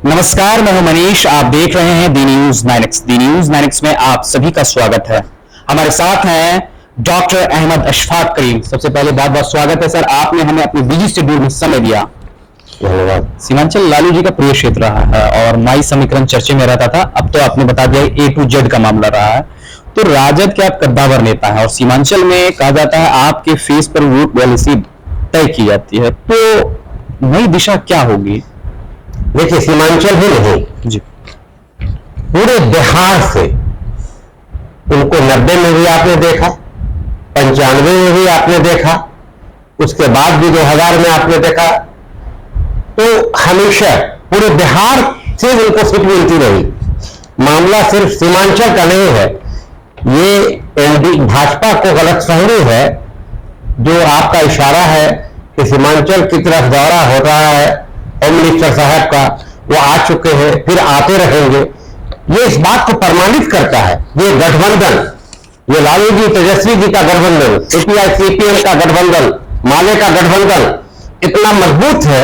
नमस्कार, मैं हूं मनीष। आप देख रहे हैं दी न्यूज 9X। दी न्यूज 9X में आप सभी का स्वागत है। हमारे साथ हैं डॉक्टर अहमद अशफाक करीम। सबसे पहले बहुत बहुत स्वागत है सर, आपने हमें अपने बिजी शेड्यूल में समय दिया। धन्यवाद। सीमांचल लालू जी का प्रिय क्षेत्र रहा है और माई समीकरण चर्चे में रहता था। अब तो आपने बता दिया A to Z का मामला रहा है। तो राजद के आप कद्दावर नेता है और सीमांचल में कहा जाता है आपके फेस पर वोट पॉलिसी तय की जाती है, तो नई दिशा क्या होगी? देखिए, सीमांचल ही नहीं जी, पूरे बिहार से उनको 90 में भी आपने देखा, 95 में भी आपने देखा, उसके बाद भी 2000 में आपने देखा। तो हमेशा पूरे बिहार से उनको सीट मिलती रही। मामला सिर्फ सीमांचल का नहीं है, ये भाजपा को गलतफहमी है। जो आपका इशारा है कि सीमांचल की तरफ दौरा हो रहा है होम मिनिस्टर साहब का, वो आ चुके हैं, फिर आते रहेंगे, ये इस बात को प्रमाणित करता है। ये गठबंधन, ये लालू जी तेजस्वी जी का गठबंधन, CPI-CPM का गठबंधन, माले का गठबंधन इतना मजबूत है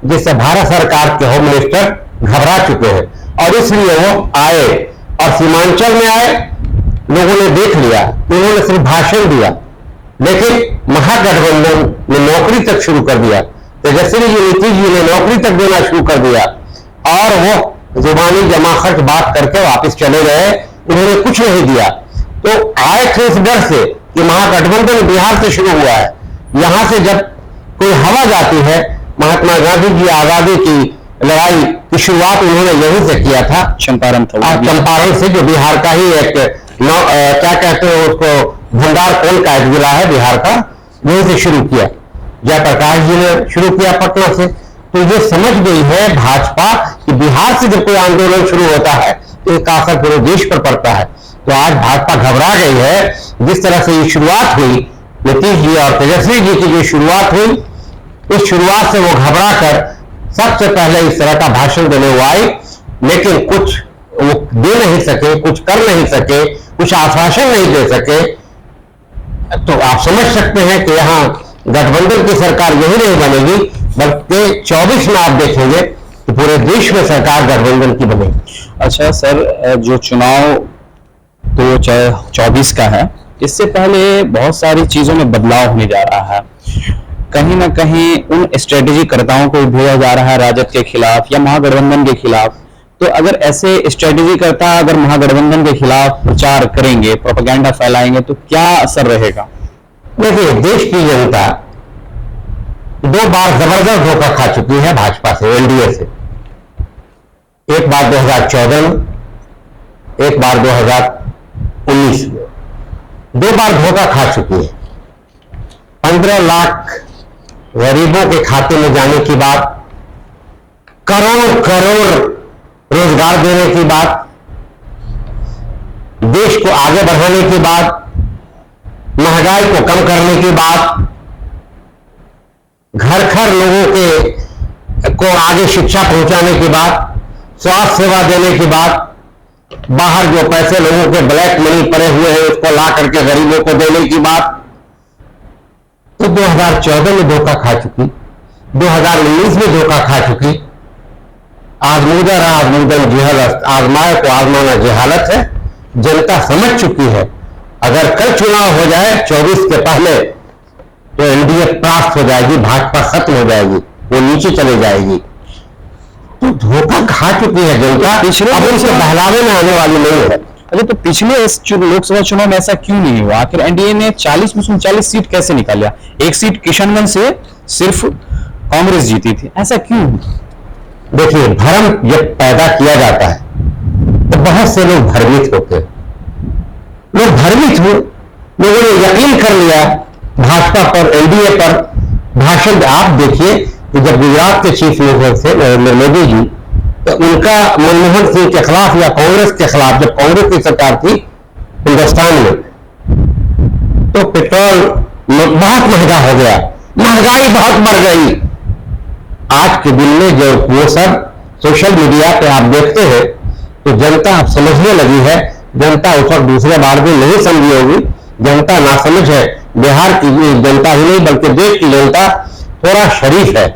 जिससे भारत सरकार के होम मिनिस्टर घबरा चुके हैं और इसलिए वो आए और सीमांचल में आए। लोगों ने देख लिया, उन्होंने सिर्फ भाषण दिया, लेकिन महागठबंधन ने नौकरी तक शुरू कर दिया। तेजस्वी जी, नीतीश जी ने नौकरी तक देना शुरू कर दिया और वो जुबानी जमाखट बात करके वापस चले गए। उन्होंने कुछ नहीं दिया। तो आए थे इस डर से कि महागठबंधन बिहार से शुरू हुआ है। यहां से जब कोई हवा जाती है, महात्मा गांधी जी आजादी की लड़ाई की शुरुआत उन्होंने यहीं से किया था। चंपारण था, चंपारण से, जो बिहार का ही एक क्या कहते हैं उसको, भंडार कोल का एक जिला है बिहार का, वहीं से शुरू किया। जयप्रकाश जी ने शुरू किया पटना से। तो ये समझ गई है भाजपा कि बिहार से जब कोई आंदोलन शुरू होता है तो एक असर पूरे देश पर पड़ता है। तो आज भाजपा घबरा गई है। जिस तरह से ये शुरुआत हुई, नीतीश जी और तेजस्वी जी की जो शुरुआत हुई, इस शुरुआत से वो घबरा कर सबसे पहले इस तरह का भाषण देने वो आई, लेकिन कुछ वो दे नहीं सके, कुछ कर नहीं सके, कुछ आश्वासन नहीं दे सके। तो आप समझ सकते हैं कि यहाँ गठबंधन की सरकार यही नहीं बनेगी, बल्कि 24 में आप देखेंगे कि पूरे देश में सरकार गठबंधन की बनेगी। अच्छा सर, जो चुनाव तो 24 का है, इससे पहले बहुत सारी चीजों में बदलाव होने जा रहा है। कहीं ना कहीं उन स्ट्रेटेजी कर्ताओं को भेजा जा रहा है राजद के खिलाफ या महागठबंधन के खिलाफ। तो अगर ऐसे स्ट्रेटेजी कर्ता अगर महागठबंधन के खिलाफ प्रचार करेंगे, प्रोपेगेंडा फैलाएंगे, तो क्या असर रहेगा? देखिए, देश की जनता 2 बार जबरदस्त धोखा खा चुकी है भाजपा से, एनडीए से। एक बार 2014 में, एक बार 2019 में। 2 बार धोखा खा चुकी है। 15 लाख गरीबों के खाते में जाने की बात, करोड़ करोड़ रोजगार देने की बात, देश को आगे बढ़ाने की बात, महंगाई को कम करने की बात, घर घर लोगों को आगे शिक्षा पहुंचाने की बात, स्वास्थ्य सेवा देने की बात, बाहर जो पैसे लोगों के ब्लैक मनी पड़े हुए हैं उसको ला करके गरीबों को देने की बात। तो 2014 में धोखा खा चुकी, 2019 में धोखा खा चुकी। आजमूदर आजमूदन जिहालत, आजमाए को आजमाना जिहालत है। जनता समझ चुकी है। अगर कल चुनाव हो जाए 24 के पहले, तो एनडीए परास्त हो जाएगी, भाजपा खत्म हो जाएगी, वो नीचे चले जाएगी। तो धोखा खा चुकी है जनता, अब उनसे बहलावे में आने वाली नहीं है। अच्छा, तो पिछले लोकसभा चुनाव में ऐसा क्यों नहीं हुआ? आखिर एनडीए ने 40 में 39 सीट कैसे निकाला? एक सीट किशनगंज से सिर्फ कांग्रेस जीती थी, ऐसा क्यों? देखिए, भ्रम जब पैदा किया जाता है तो बहुत से लोग भ्रमित होते हैं। लोग भ्रमित हुए, लोगों ने यकीन कर लिया भाजपा पर, एनडीए पर। भाषण आप देखिए कि जब गुजरात के चीफ मिनिस्टर थे नरेंद्र मोदी जी, तो उनका मनमोहन सिंह के खिलाफ या कांग्रेस के खिलाफ, जब कांग्रेस की सरकार थी हिंदुस्तान में, तो पेट्रोल बहुत महंगा हो गया, महंगाई बहुत बढ़ गई। आज के दिन में जो वो सब सोशल मीडिया पे आप देखते हैं, तो जनता अब समझने लगी है। जनता उस वक्त दूसरे बार भी नहीं समझी होगी। जनता नासमझ है। बिहार की जनता ही नहीं बल्कि देश की जनता थोड़ा शरीफ है,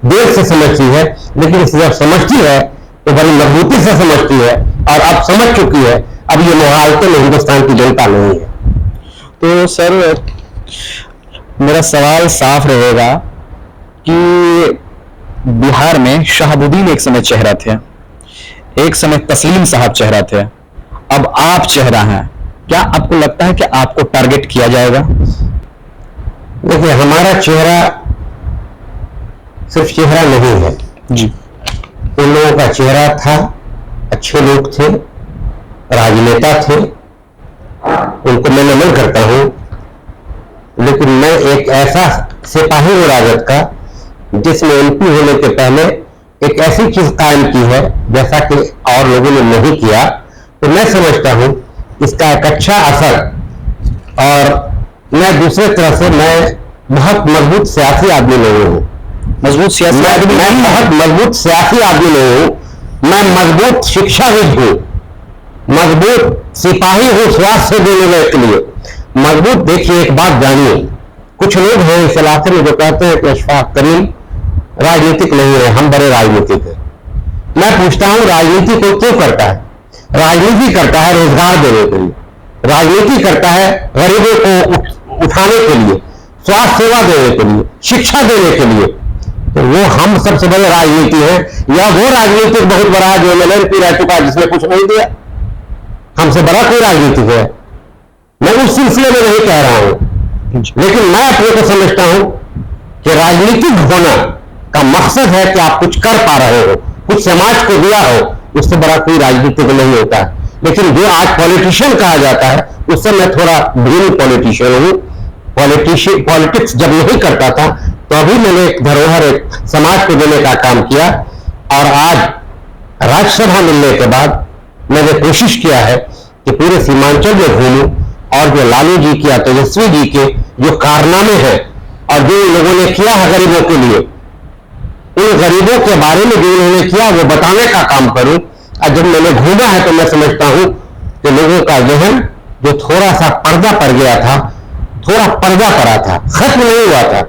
देर से समझती है, लेकिन जब समझती है तो बड़ी मजबूती से समझती है और अब समझ चुकी है। अब ये मुहालते में हिंदुस्तान की जनता नहीं है। तो सर मेरा सवाल साफ रहेगा कि बिहार में शहाबुद्दीन एक समय चेहरा थे, एक समय तस्लीम साहब चेहरा थे, अब आप चेहरा हैं। क्या आपको लगता है कि आपको टारगेट किया जाएगा? देखिए, हमारा चेहरा सिर्फ चेहरा नहीं है जी। उन लोगों का चेहरा था, अच्छे लोग थे, राजनेता थे, उनको मैं नमन करता हूं। लेकिन मैं एक ऐसा सिपाही हूं राजद का जिसने एमपी होने के पहले एक ऐसी चीज कायम की है जैसा कि और लोगों ने नहीं किया। तो मैं समझता हूं इसका एक अच्छा असर, और मैं दूसरे तरह से मैं बहुत मजबूत सियासी आदमी नहीं हूं। मजबूत सियासी मैं बहुत मजबूत सियासी आदमी नहीं हूं। मैं मजबूत शिक्षाविद हूं, मजबूत सिपाही हूं स्वास्थ्य देने के लिए। मजबूत, देखिए एक बात जानिए, कुछ लोग हैं इस इलाके में जो कहते हैं कि अशफाक करीम राजनीतिक नहीं है, हम बड़े राजनीतिक हैं। मैं पूछता हूं राजनीति को क्यों करता है? राजनीति करता है रोजगार देने के लिए, राजनीति करता है गरीबों को उठाने के लिए, स्वास्थ्य सेवा देने के लिए, शिक्षा देने के लिए। तो वो हम सबसे बड़े राजनीति है, या वो राजनीतिक बहुत बड़ा है जो एमएलए रह चुका है जिसने कुछ नहीं दिया? हमसे बड़ा कोई राजनीतिक है? मैं उस सिलसिले में नहीं कह रहा हूं, लेकिन मैं अपने को समझता हूं कि राजनीतिक होना का मकसद है कि आप कुछ कर पा रहे हो, कुछ समाज को दिया हो, उससे बड़ा कोई राजनीतिक नहीं होता है। लेकिन जो आज पॉलिटिशियन कहा जाता है उससे मैं थोड़ा भिन्न पॉलिटिशियन हूं। पॉलिटिक्स जब नहीं करता था तो अभी मैंने एक धरोहर एक समाज को देने का काम किया, और आज राज्यसभा मिलने के बाद मैंने कोशिश किया है कि पूरे सीमांचल में घूमूं और जो लालू जी की या तेजस्वी जी के जो कारनामे हैं और जो लोगों ने किया है गरीबों के लिए, उन गरीबों के बारे में जो उन्होंने किया वो बताने का काम करूं। और जब मैंने घूमा है तो मैं समझता हूं कि लोगों का जहन जो थोड़ा सा पर्दा पड़ गया था, थोड़ा पर्दा पड़ा था, खत्म नहीं हुआ था,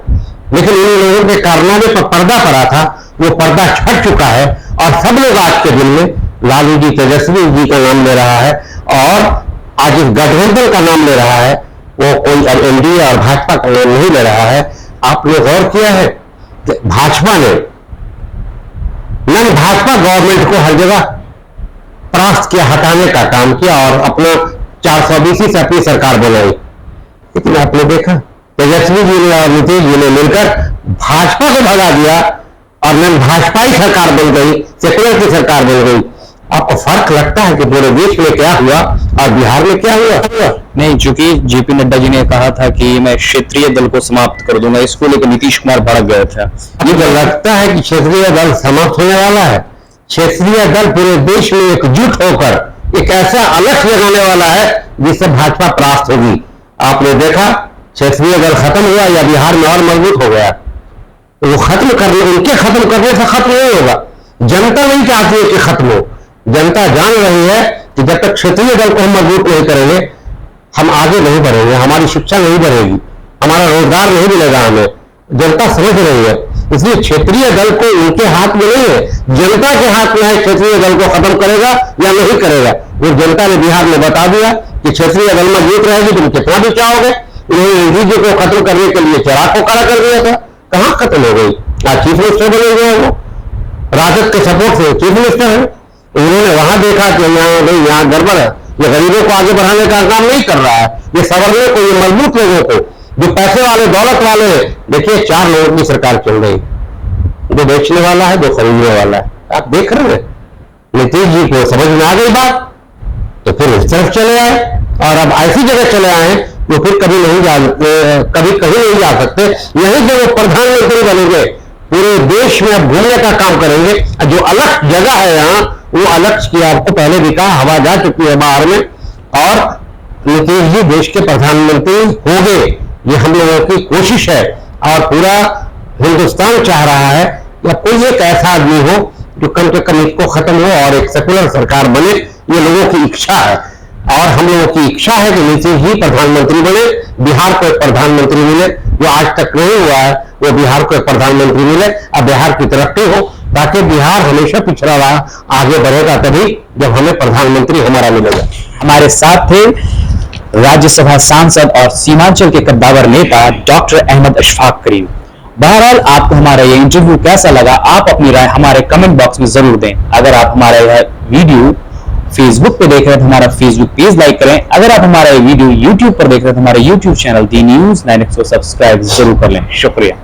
लेकिन उन लोगों के कारनामे पर पर्दा पड़ा था, वो पर्दा छट चुका है। और सब लोग आज के दिन में लालू जी तेजस्वी जी का नाम ले रहा है, और आज इस गठबंधन का नाम ले रहा है, वो कोई एनडीए और भाजपा का नाम नहीं ले रहा है। आपने गौर किया है कि भाजपा ने भाजपा गवर्नमेंट को हर जगह परास्त किया, हटाने का काम किया और अपना 420 से अपनी सरकार बनाई। लेकिन आपने देखा तेजस्वी जी ने और नीतीश जी ने मिलकर भाजपा को भगा दिया और भाजपा ही सरकार बन गई, सेकुलर की सरकार बन गई। आपको फर्क लगता है कि पूरे देश में क्या हुआ और बिहार में क्या हुआ? नहीं, चूंकि जेपी नड्डा जी ने कहा था कि मैं क्षेत्रीय दल को समाप्त कर दूंगा, इसको लेकर नीतीश कुमार भड़क गए थे। मुझे लगता है कि क्षेत्रीय दल समाप्त होने वाला है। क्षेत्रीय दल पूरे देश में एकजुट होकर एक ऐसा अलख लगाने वाला है जिससे भाजपा परास्त होगी। आपने देखा क्षेत्रीय दल खत्म हुआ या बिहार में और मजबूत हो गया। तो वो खत्म करने, उनके खत्म करने से खत्म नहीं होगा। जनता नहीं चाहती है कि खत्म हो। जनता जान रही है कि जब तक क्षेत्रीय दल को हम मजबूत नहीं करेंगे हम आगे नहीं बढ़ेंगे, हमारी शिक्षा नहीं बढ़ेगी, हमारा रोजगार नहीं मिलेगा हमें। जनता समझ रही है, इसलिए क्षेत्रीय दल को उनके हाथ में नहीं है, जनता के हाथ में है क्षेत्रीय दल को खत्म करेगा या नहीं करेगा। वो जनता ने बिहार में बता दिया कि क्षेत्रीय दल मजबूत रहेगी, तुम कितना भी चाहोगे। उन्होंने एनडीए को खत्म करने के लिए चिराग को खड़ा कर दिया था, कहां खत्म हो गई? आज चीफ मिनिस्टर बने हुए हैं, वो राजद के सपोर्ट से चीफ मिनिस्टर है। उन्होंने वहां देखा कि यहाँ गड़बड़ है, ये गरीबों को आगे बढ़ाने का काम नहीं कर रहा है, ये संवरने को, ये मजबूत लोगों को, जो पैसे वाले दौलत वाले। देखिए 4 लोगों की सरकार चल रही, जो बेचने वाला है, जो खरीदने वाला है। आप देख रहे हैं नीतीश जी को समझ में आ गई बात, तो फिर इस तरफ चले आए, और अब ऐसी जगह चले आए वो फिर कभी नहीं जा कभी कहीं नहीं जा सकते। यही जब वो प्रधानमंत्री बनेंगे पूरे देश में अब घूमने का काम करेंगे। जो अलग जगह है यहाँ, वो अलग की आपको पहले भी कहा, हवा जा चुकी है बाहर में, और नीतीश जी देश के प्रधानमंत्री होंगे, ये हम लोगों की कोशिश है। और पूरा हिंदुस्तान चाह रहा है कि कोई एक ऐसा आदमी हो जो कम से कम इसको खत्म हो और एक सेकुलर सरकार बने। ये लोगों की इच्छा है, और हम लोगों की इच्छा है कि नीतीश जी प्रधानमंत्री बने, बिहार को एक प्रधानमंत्री मिले, जो आज तक नहीं हुआ है। वो बिहार को एक प्रधानमंत्री मिले, अब बिहार की तरक्की हो, ताकि बिहार हमेशा पिछड़ा रहा, आगे बढ़ेगा तभी जब हमें प्रधानमंत्री हमारा मिलेगा। हमारे साथ थे राज्यसभा सांसद और सीमांचल के कद्दावर नेता डॉक्टर अहमद अशफाक करीम। बहरहाल आपको हमारा ये इंटरव्यू कैसा लगा, आप अपनी राय हमारे कमेंट बॉक्स में जरूर दें। अगर आप हमारा यह वीडियो फेसबुक पे देख रहे हैं तो हमारा फेसबुक पेज लाइक करें। अगर आप हमारा ये वीडियो यूट्यूब पर देख रहे हैं तो हमारा यूट्यूब चैनल दी न्यूज़ 9 को सब्सक्राइब जरूर कर लें। शुक्रिया।